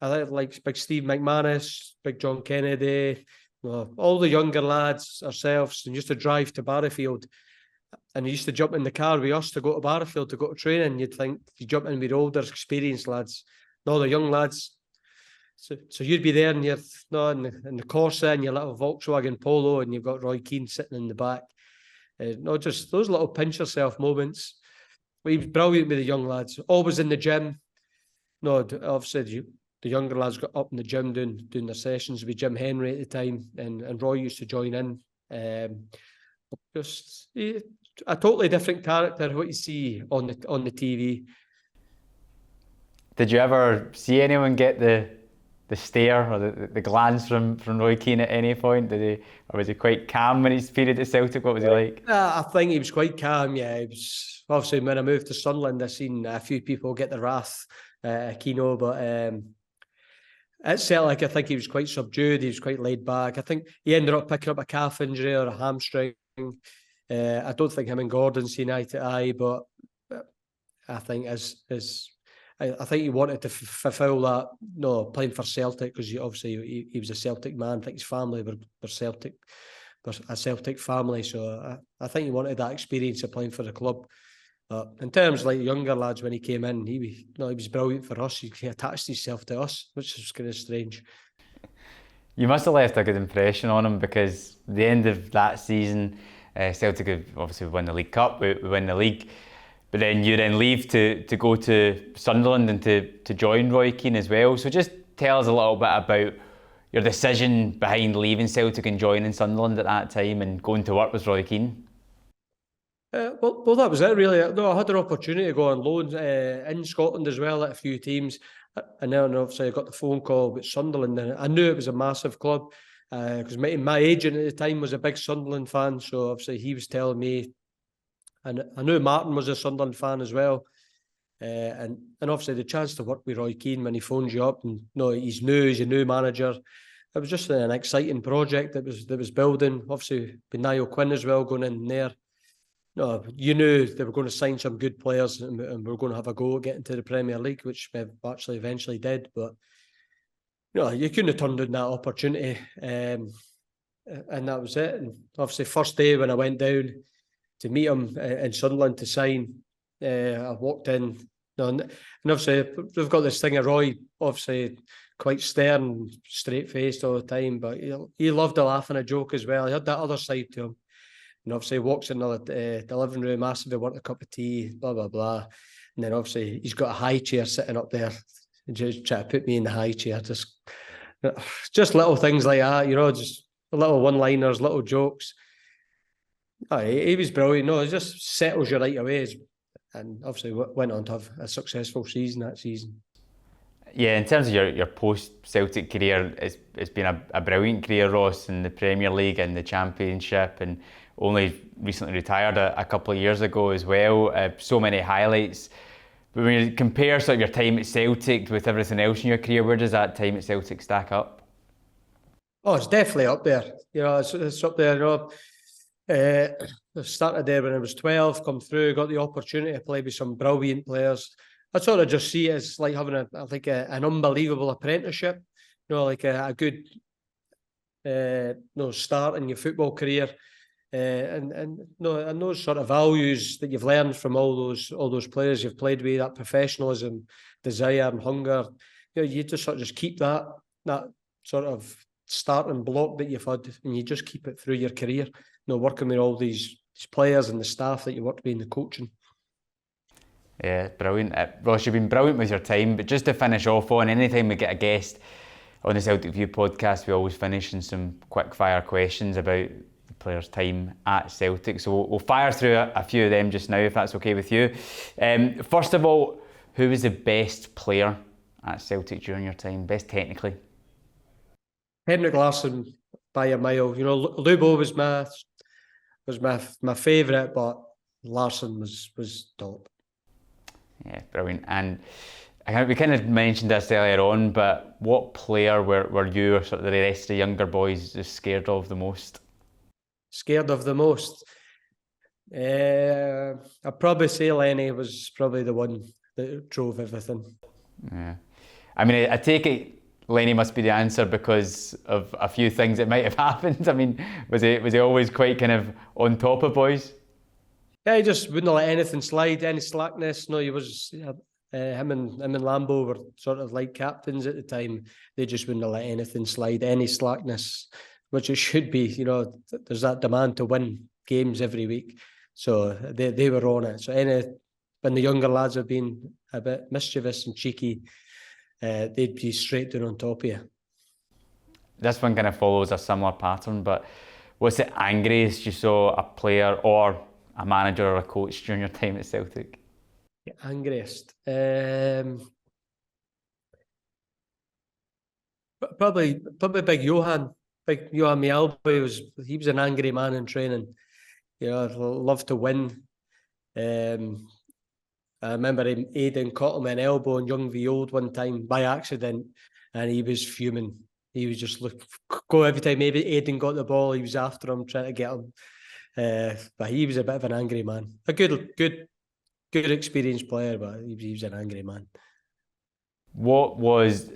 I think like Big Steve McManus, Big John Kennedy, all the younger lads, ourselves, and used to drive to Barrowfield. And he used to jump in the car with us to go to Barrowfield to go to training. You'd think you jump in with older, experienced lads, not the young lads. So you'd be there and you're in the Corsa and your little Volkswagen Polo, and you've got Roy Keane sitting in the back. Just those little pinch yourself moments. He was brilliant with the young lads. Always in the gym. Obviously the younger lads got up in the gym doing their sessions with Jim Henry at the time, and Roy used to join in. Just a totally different character what you see on the TV. Did you ever see anyone get the stare or the glance from Roy Keane at any point? Or was he quite calm when his period at Celtic? What was he like? I think he was quite calm, yeah. He was, obviously when I moved to Sunderland, I seen a few people get the wrath at Keano, but at Celtic I think he was quite subdued, he was quite laid back. I think he ended up picking up a calf injury or a hamstring. I don't think him and Gordon seen eye to eye, but I think I think he wanted to fulfil that, playing for Celtic, because obviously he was a Celtic man. I think his family were Celtic, a Celtic family. So I think he wanted that experience of playing for the club. But in terms of like younger lads, when he came in, he was brilliant for us. He attached himself to us, which is kind of strange. You must have left a good impression on him, because the end of that season, Celtic have obviously won the League Cup, we win the league, but then you leave to go to Sunderland and to join Roy Keane as well. So just tell us a little bit about your decision behind leaving Celtic and joining Sunderland at that time and going to work with Roy Keane. Well, that was it really. I had an opportunity to go on loan in Scotland as well at a few teams, and then obviously I got the phone call with Sunderland, and I knew it was a massive club, because my agent at the time was a big Sunderland fan, so obviously he was telling me, and I knew Martin was a Sunderland fan as well, and obviously the chance to work with Roy Keane when he phones you up, and he's new, he's a new manager, it was just an exciting project that was building. Obviously, with Niall Quinn as well going in there. No, you knew they were going to sign some good players and we were going to have a go at getting to the Premier League, which we actually eventually did. But you couldn't have turned down that opportunity, and that was it. And obviously, first day when I went down to meet him in Sunderland to sign, I walked in, and obviously we've got this thing of Roy, obviously quite stern, straight-faced all the time, but he loved a laugh and a joke as well. He had that other side to him. And obviously he walks in the living room, asks if he want a cup of tea, blah, blah, blah. And then obviously he's got a high chair sitting up there. And just try to put me in the high chair. Just little things like that, just little one-liners, little jokes. He was brilliant. No, it just settles you right away. And obviously went on to have a successful season that season. Yeah, in terms of your post-Celtic career, it's been a brilliant career, Ross, in the Premier League and the Championship, and only recently retired a couple of years ago as well. So many highlights. But when you compare sort of your time at Celtic with everything else in your career, where does that time at Celtic stack up? Oh, it's definitely up there. It's up there. I started there when I was 12, come through, got the opportunity to play with some brilliant players. I sort of just see it as like having an unbelievable apprenticeship. Like a good start in your football career. And those sort of values that you've learned from all those players you've played with, that professionalism, desire and hunger, you just sort of just keep that sort of starting block that you've had, and you just keep it through your career. Working with all these players and the staff that you worked with in the coaching. Yeah, brilliant. Ross, you've been brilliant with your time, but just to finish off on, anytime we get a guest on the Celtic View podcast, we always finish in some quick fire questions about the player's time at Celtic. So we'll fire through a few of them just now, if that's okay with you. First of all, who was the best player at Celtic during your time, best technically? Henrik Larsson by a mile. Lubo was my favourite, but Larsson was top. Yeah, brilliant. And we kind of mentioned this earlier on, but what player were you or sort of the rest of the younger boys just scared of the most? Scared of the most? I'd probably say Lenny was probably the one that drove everything. Yeah. I mean, I take it Lenny must be the answer because of a few things that might have happened. I mean, was he always quite kind of on top of boys? Yeah, he just wouldn't let anything slide, any slackness. No, he was him and Lambo were sort of like captains at the time. They just wouldn't let anything slide, any slackness, which it should be. There's that demand to win games every week, so they were on it. So when the younger lads have been a bit mischievous and cheeky, they'd be straight down on top of you. This one kind of follows a similar pattern, but what's the angriest you saw a player or a manager or a coach during your time at Celtic? The angriest? Probably Big Johan Mjällby he was an angry man in training. Loved to win. I remember Aidan caught him an elbow on young V Old one time by accident, and he was fuming. He was just go every time maybe Aidan got the ball, he was after him, trying to get him. But he was a bit of an angry man. A good experienced player, but he was an angry man. What was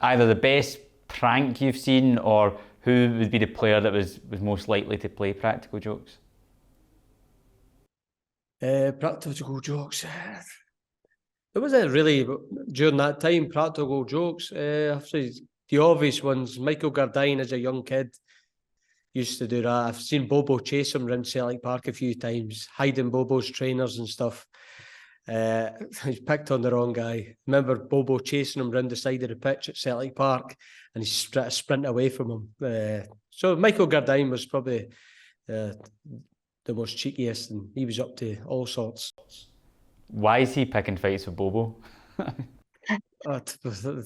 either the best prank you've seen, or who would be the player that was most likely to play practical jokes? Practical jokes. There wasn't really during that time practical jokes. Obviously the obvious ones. Michael Gardine as a young kid used to do that. I've seen Bobo chase him around Celtic Park a few times, hiding Bobo's trainers and stuff. He's picked on the wrong guy. Remember Bobo chasing him around the side of the pitch at Celtic Park, and he's trying to sprint away from him. So Michael Gardine was probably the most cheekiest, and he was up to all sorts. Why is he picking fights with Bobo?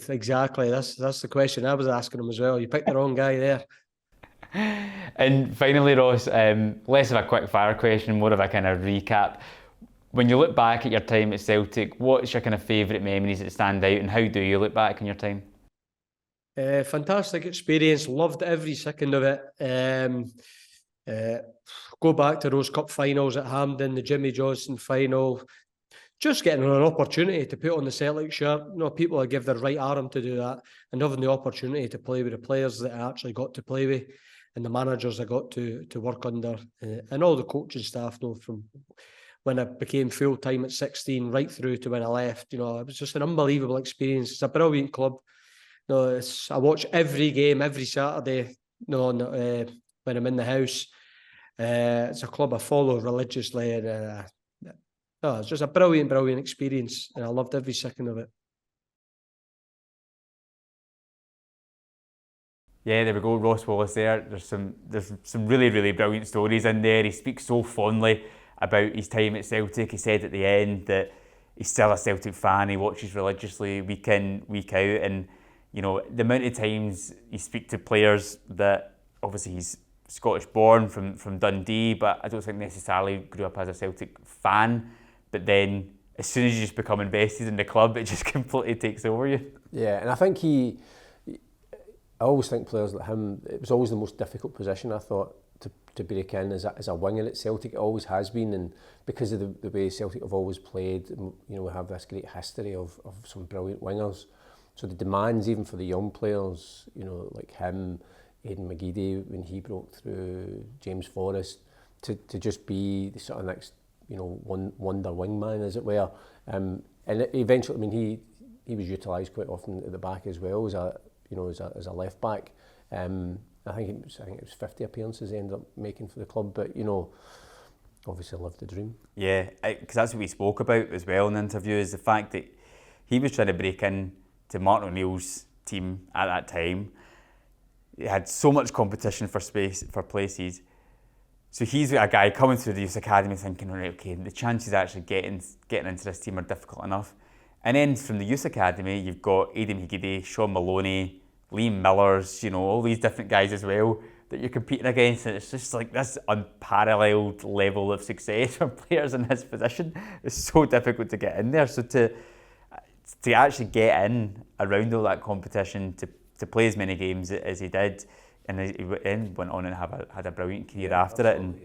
Exactly, that's the question I was asking him as well. You picked the wrong guy there. And finally, Ross, less of a quick fire question, more of a kind of recap. When you look back at your time at Celtic, what's your kind of favourite memories that stand out, and how do you look back on your time? Fantastic experience, loved every second of it. Go back to those cup finals at Hampden, the Jimmy Johnson final, just getting an opportunity to put on the Celtic shirt. You know, people that give their right arm to do that, and having the opportunity to play with the players that I actually got to play with, and the managers I got to work under, and all the coaching staff. You know, from when I became full time at 16 right through to when I left. You know, it was just an unbelievable experience. It's a brilliant club. You know, I watch every game every Saturday. You know, when I'm in the house. It's a club I follow religiously, and it's just a brilliant experience, and I loved every second of it. Yeah, there we go, Ross Wallace there. There's some really brilliant stories in there. He speaks so fondly about his time at Celtic. He said at the end that he's still a Celtic fan. He watches religiously week in, week out, and you know, the amount of times you speak to players that obviously he's Scottish born from Dundee, but I don't think necessarily grew up as a Celtic fan. But then as soon as you just become invested in the club, it just completely takes over you. Yeah, and I think I always think players like him, it was always the most difficult position, I thought, to break in as a winger at Celtic. It always has been, and because of the way Celtic have always played, you know, we have this great history of some brilliant wingers. So the demands, even for the young players, you know, like him, Aidan McGeady when he broke through, James Forrest, to just be the sort of next, you know, wonder wingman, as it were. And eventually, I mean, he was utilised quite often at the back as well as a left back. I think it was 50 appearances he ended up making for the club, but you know, obviously lived the dream. Yeah, because that's what we spoke about as well in the interview, is the fact that he was trying to break in to Martin O'Neill's team at that time. He had so much competition for places. So he's a guy coming through the Youth Academy thinking, right, okay, the chances of actually getting into this team are difficult enough. And then from the Youth Academy, you've got Aidan McGeady, Sean Maloney, Liam Millers, you know, all these different guys as well that you're competing against. And it's just like this unparalleled level of success for players in his position. It's so difficult to get in there. So to actually get in around all that competition, to play as many games as he did, and he went on and had a brilliant career after it, and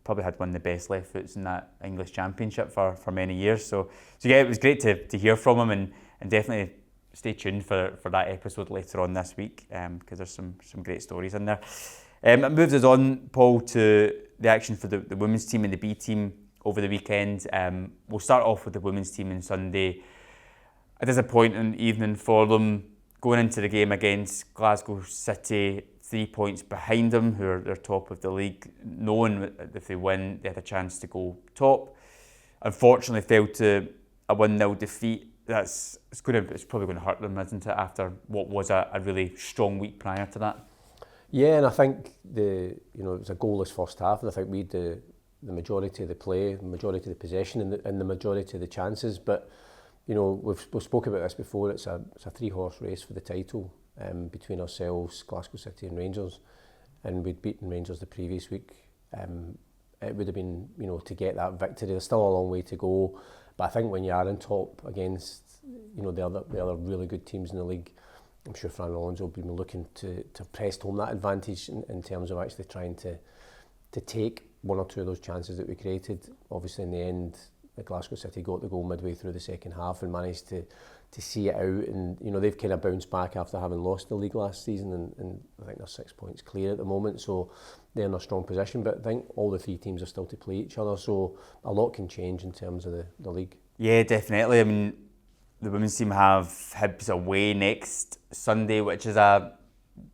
probably had one of the best left foots in that English Championship for many years. So yeah, it was great to hear from him, and definitely stay tuned for that episode later on this week, because there's some great stories in there. It moves us on, Paul, to the action for the women's team and the B team over the weekend. We'll start off with the women's team on Sunday. A disappointing evening for them, going into the game against Glasgow City, 3 points behind them, who are top of the league, knowing that if they win, they had a chance to go top. Unfortunately, fell to a 1-0 defeat. It's probably going to hurt them, isn't it, after what was a really strong week prior to that? Yeah, and I think it was a goalless first half, and I think we had the majority of the play, the majority of the possession, and the majority of the chances. But you know, we've spoken about this before. It's a 3-horse race for the title between ourselves, Glasgow City and Rangers, and we'd beaten Rangers the previous week. It would have been, you know, to get that victory. There's still a long way to go, but I think when you are in top against, you know, the other really good teams in the league, I'm sure Fran Rollins will be looking to press home that advantage in terms of actually trying to take one or two of those chances that we created. Obviously, in the end, Glasgow City got the goal midway through the second half and managed to see it out, and you know, they've kind of bounced back after having lost the league last season, and I think they're 6 points clear at the moment, so they're in a strong position. But I think all the three teams are still to play each other, so a lot can change in terms of the league. Yeah, definitely. I mean, the women's team have Hibs away next Sunday, which is one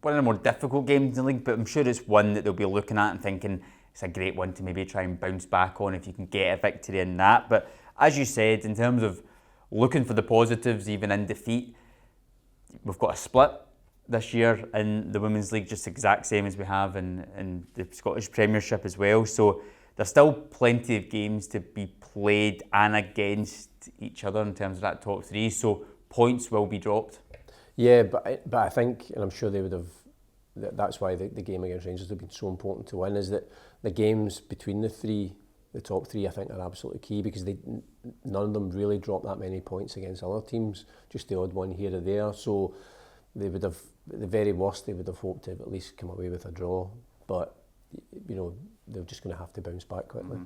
of the more difficult games in the league, but I'm sure it's one that they'll be looking at and thinking it's a great one to maybe try and bounce back on if you can get a victory in that. But as you said, in terms of looking for the positives, even in defeat, we've got a split this year in the Women's League, just exact same as we have in the Scottish Premiership as well. So there's still plenty of games to be played and against each other in terms of that top three. So points will be dropped. Yeah, but I think, and I'm sure they would have, that's why the game against Rangers have been so important to win, is that the games between the top three, I think, are absolutely key, because none of them really drop that many points against other teams, just the odd one here or there. So they would have at the very worst, they would have hoped to have at least come away with a draw. But, you know, they're just going to have to bounce back quickly.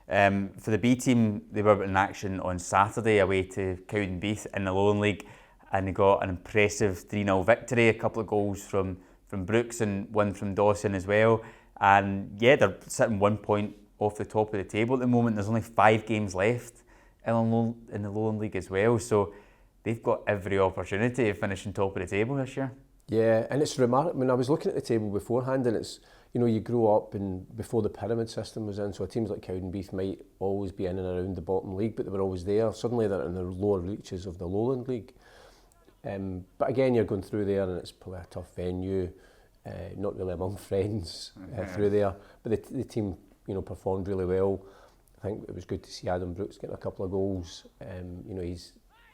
For the B team, they were in action on Saturday away to Cowdenbeath in the Lowland League, and they got an impressive 3-0 victory, a couple of goals from Brooks and one from Dawson as well. And yeah, they're sitting 1 point off the top of the table at the moment. There's only 5 games left in the Lowland League as well, so they've got every opportunity of finishing top of the table this year. Yeah, and it's remarkable. When I was looking at the table beforehand, and it's, you know, you grew up and before the pyramid system was in, so teams like Cowdenbeath might always be in and around the bottom league, but they were always there. Suddenly they're in the lower reaches of the Lowland League. But again, you're going through there and it's probably a tough venue, not really among friends through there. But the team, you know, performed really well. I think it was good to see Adam Brooks getting a couple of goals. You know,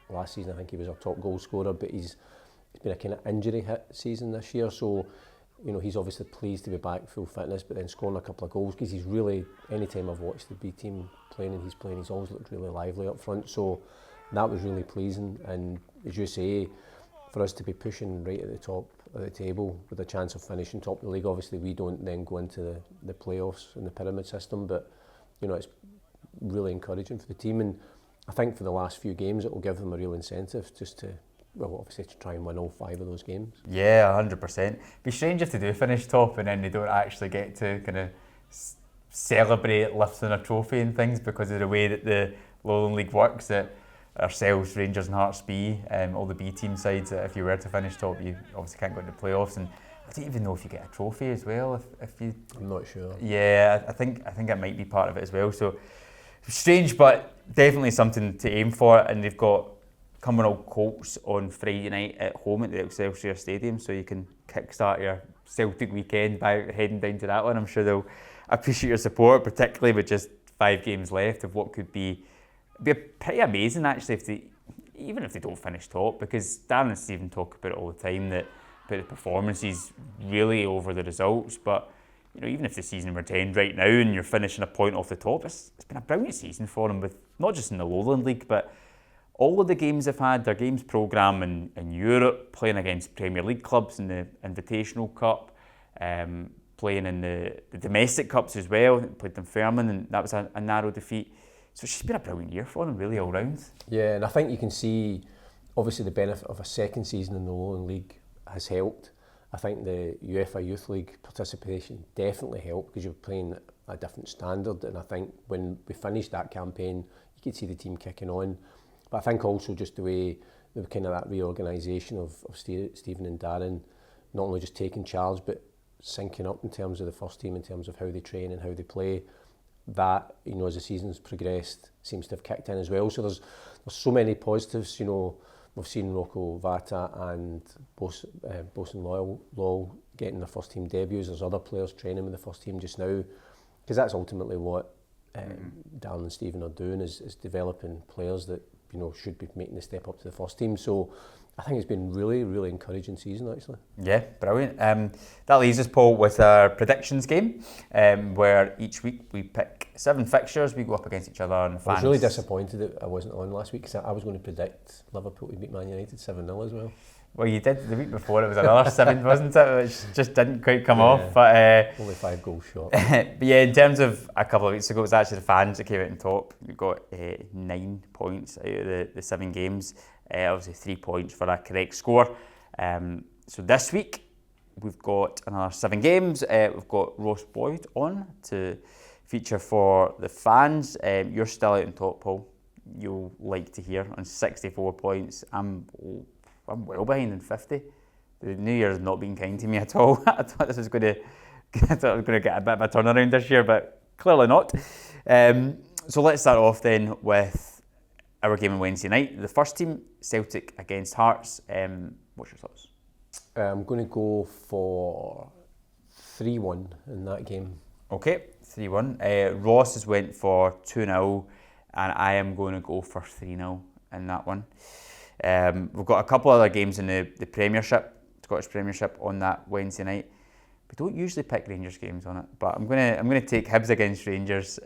last season I think he was our top goal scorer, but he's been a kind of injury hit season this year, so you know he's obviously pleased to be back full fitness, but then scoring a couple of goals, because he's really, anytime I've watched the B team playing and he's always looked really lively up front, so that was really pleasing. And as you say, for us to be pushing right at the top of the table with a chance of finishing top of the league, obviously we don't then go into the playoffs in the pyramid system, but you know it's really encouraging for the team, and I think for the last few games it will give them a real incentive just to, well, obviously to try and win all 5 of those games. Yeah, 100%. It'd be strange if they do finish top and then they don't actually get to kind of celebrate lifting a trophy and things because of the way that the Lowland League works, that ourselves, Rangers and Hearts B, all the B team sides, if you were to finish top, you obviously can't go into the playoffs, and I don't even know if you get a trophy as well. If you, I'm not sure. Yeah, I think it might be part of it as well. So strange, but definitely something to aim for. And they've got Cumbernauld Colts on Friday night at home at the Excelsior Stadium, so you can kickstart your Celtic weekend by heading down to that one. I'm sure they'll appreciate your support, particularly with just 5 games left of what could be pretty amazing actually even if they don't finish top, because Darren and Stephen talk about it all the time, that about the performances really over the results. But you know, even if the season were to end right now and you're finishing a point off the top, it's been a brilliant season for them, with not just in the Lowland League, but all of the games they've had, their games programme in Europe, playing against Premier League clubs in the Invitational Cup, playing in the domestic cups as well. They played Dunfermline and that was a narrow defeat. So it's just been a brilliant year for them, really, all round. Yeah, and I think you can see, obviously, the benefit of a second season in the Lowland League has helped. I think the UEFA Youth League participation definitely helped, because you're playing a different standard, and I think when we finished that campaign, you could see the team kicking on. But I think also just the way, the kind of that reorganisation of Stephen and Darren, not only just taking charge, but syncing up in terms of the first team, in terms of how they train and how they play. That, you know, as the season's progressed, seems to have kicked in as well. So there's so many positives. You know, we've seen Rocco Vata and Bosun Lowell getting their first team debuts. There's other players training with the first team just now, because that's ultimately what Darren and Stephen are doing, is developing players that, you know, should be making the step up to the first team. So I think it's been really, really encouraging season, actually. Yeah, brilliant. That leaves us, Paul, with our predictions game, where each week we pick 7 fixtures, we go up against each other. And fans. I was really disappointed that I wasn't on last week, because I was going to predict Liverpool to beat Man United 7-0 as well. Well, you did the week before, it was another 7, wasn't it? Which just didn't quite come off. But only 5 goals short. But yeah, in terms of a couple of weeks ago, it was actually the fans that came out on top. We got 9 points out of the 7 games. Obviously 3 points for a correct score. So this week we've got another 7 games. We've got Ross Boyd on to feature for the fans. You're still out on top, Paul. You'll like to hear, on 64 points. I'm well behind in 50. The New Year's not been kind to me at all. I thought I was going to get a bit of a turnaround this year, but clearly not. So let's start off then with our game on Wednesday night. The first team, Celtic against Hearts. What's your thoughts? I'm going to go for 3-1 in that game. Okay, 3-1. Ross has went for 2-0, and I am going to go for 3-0 in that one. We've got a couple other games in the Premiership, Scottish Premiership, on that Wednesday night. We don't usually pick Rangers games on it, but I'm going to take Hibs against Rangers,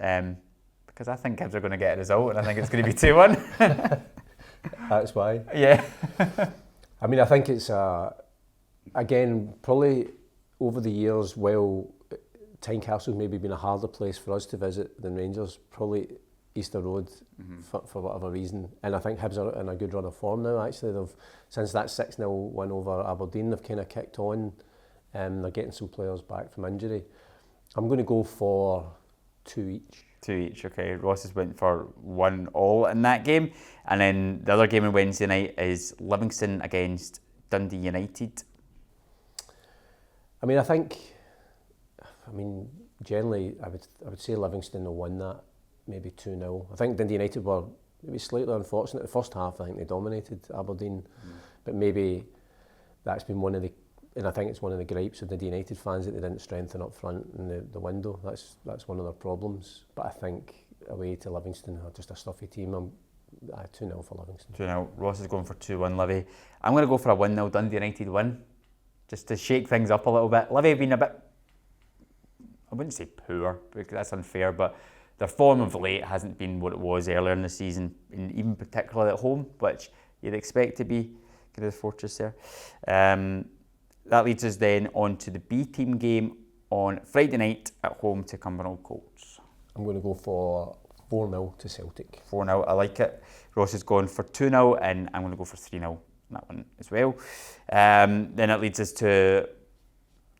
because I think Hibs are going to get a result, and I think it's going to be 2-1. That's why. Yeah. I mean, I think it's a again, probably over the years, well, Tynecastle's maybe been a harder place for us to visit than Rangers, probably Easter Road for whatever reason. And I think Hibs are in a good run of form now, actually. Since that 6-0 win over Aberdeen, they've kind of kicked on. They're getting some players back from injury. I'm going to go for 2 each. 2 each, okay. Ross has went for 1-1 in that game. And then the other game on Wednesday night is Livingston against Dundee United. I mean, generally, I would say Livingston will win that, maybe 2-0. I think Dundee United were maybe slightly unfortunate. The first half, I think they dominated Aberdeen, but maybe that's been one of the, and I think it's one of the gripes of Dundee United fans that they didn't strengthen up front in the window. That's one of their problems. But I think away to Livingston are just a stuffy team. I'm 2-0 for Livingston. 2-0. Ross is going for 2-1, Livy. I'm going to go for a 1-0 Dundee United win, just to shake things up a little bit. Livy have been a bit, I wouldn't say poor, because that's unfair, but their form of late hasn't been what it was earlier in the season, even particularly at home, which you'd expect to be kind of the fortress there. That leads us then on to the B team game on Friday night at home to Cumbernauld Colts. I'm going to go for 4-0 to Celtic. 4-0, I like it. Ross is going for 2-0 and I'm going to go for 3-0 in that one as well. Then it leads us to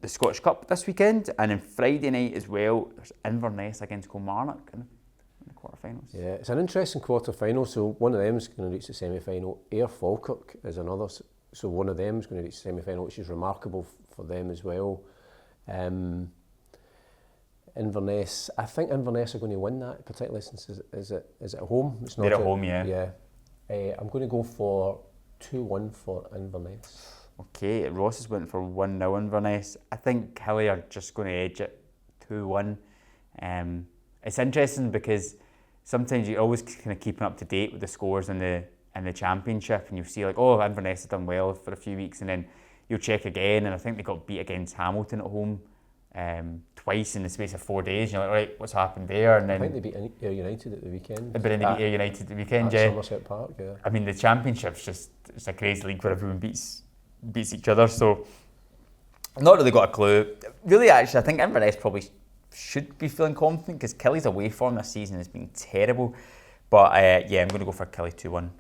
the Scottish Cup this weekend, and then Friday night as well, there's Inverness against Kilmarnock in the quarterfinals. Yeah, it's an interesting quarterfinal. So one of them is going to reach the semi-final. Ayr Falkirk is another, so one of them is going to reach the semi-final, which is remarkable for them as well. Inverness, I think Inverness are going to win that, particularly since is it at home? It's not. They're at home, yeah. Yeah, I'm going to go for 2-1 for Inverness. Okay, Ross is went for 1-0 Inverness. I think Hilly are just going to edge it 2-1. It's interesting because sometimes you're always kind of keeping up to date with the scores in the championship, and you see like, oh, Inverness have done well for a few weeks, and then you'll check again, and I think they got beat against Hamilton at home twice in the space of 4 days. You're like, right, what's happened there? And then I think they beat Ayr United at the weekend. But then they beat Ayr United at the weekend, at Somerset Park, yeah. I mean, the championship's it's a crazy league where everyone beats each other, so I've not really got a clue. Really, actually, I think Inverness probably should be feeling confident because Killy's away form this season has been terrible. But yeah, I'm going to go for Killy 2-1.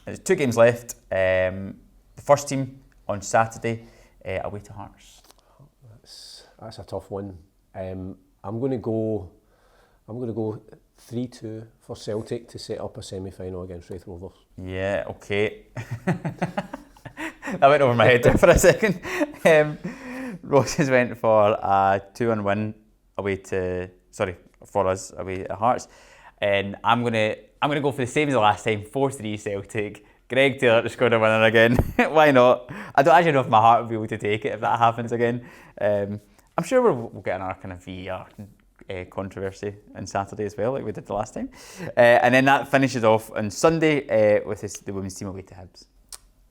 There's 2 games left. The first team on Saturday away to Hearts. That's a tough one. I'm going to go 3-2 for Celtic to set up a semi-final against Wraith Rovers. Yeah, okay. That went over my head there for a second. Ross has went for a 2-1 win for us away at Hearts. And I'm gonna go for the same as the last time, 4-3 Celtic. Greg Taylor to score a winner again. Why not? I don't actually know if my heart will be able to take it if that happens again. I'm sure we'll get another kind of VAR controversy on Saturday as well, like we did the last time. And then that finishes off on Sunday with the women's team away to Hibs.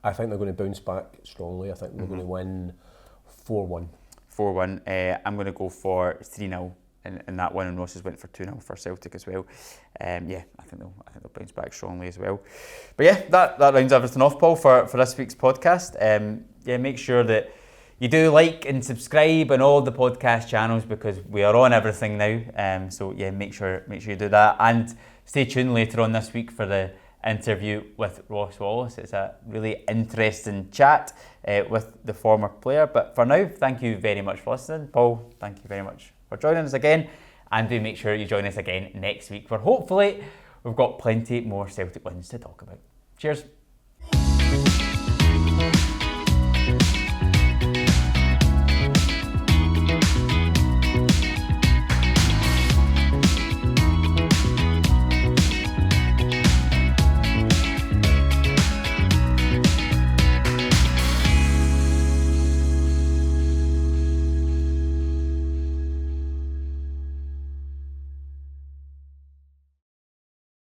I think they're going to bounce back strongly. I think they're going to win 4-1. 4-1. I'm going to go for 3-0 in that one, and Ross has went for 2-0 for Celtic as well. I think they'll bounce back strongly as well. But yeah, that rounds everything off, Paul, for this week's podcast. Make sure that you do like and subscribe on all the podcast channels because we are on everything now. So yeah, make sure you do that, and stay tuned later on this week for the interview with Ross Wallace. It's a really interesting chat with the former player. But for now, thank you very much for listening. Paul, thank you very much for joining us again, and do make sure you join us again next week where hopefully we've got plenty more Celtic wins to talk about. Cheers.